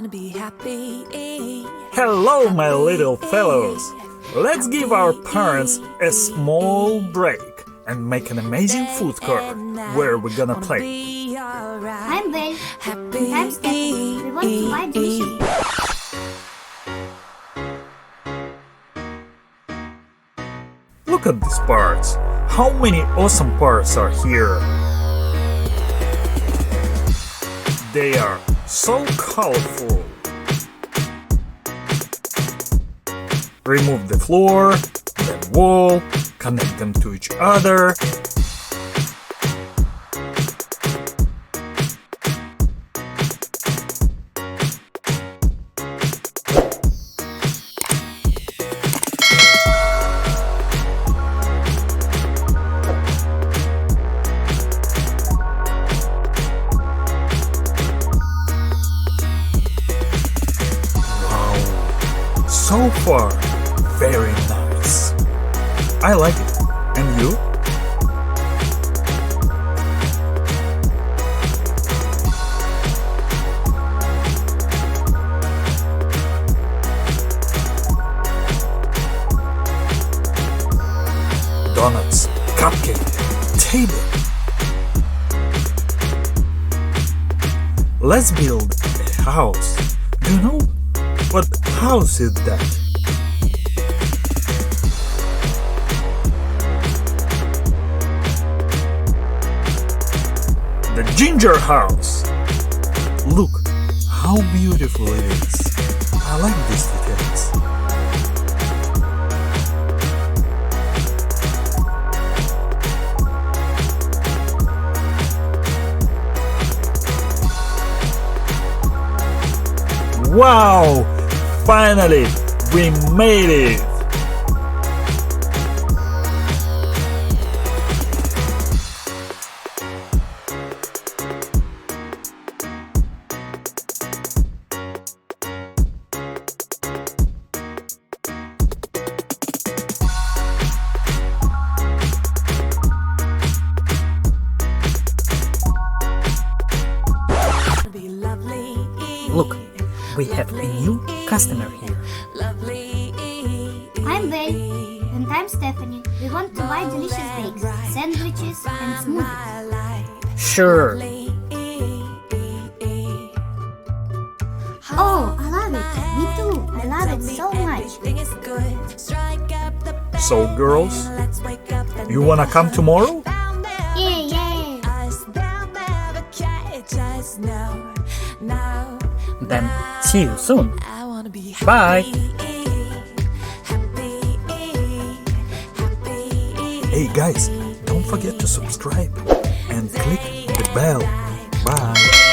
wanna be happy. Hello, my little fellows! Let's give our parents a small break and make an amazing food court where we're gonna play. I'm Belle and I'm Stephanie. We want to buy delicious. Look at these parts! How many awesome parts are here! They are so colorful! Remove the floor, then wall, connect them to each other. So far, very nice. I like it. And you? Donuts, cupcake, table. Let's build a house. Do you know what house is that? The ginger house! Look how beautiful it is. I like these details. Wow! Finally, we made it! Look, we have a new customer here. I'm Belle and I'm Stephanie. We want to buy delicious bakes, sandwiches and smoothies. Sure. Oh, I love it. Me too. I love it so much. So, girls, you wanna come tomorrow? Yeah. Then see you soon. Bye. Hey guys, don't forget to subscribe and click the bell. Bye.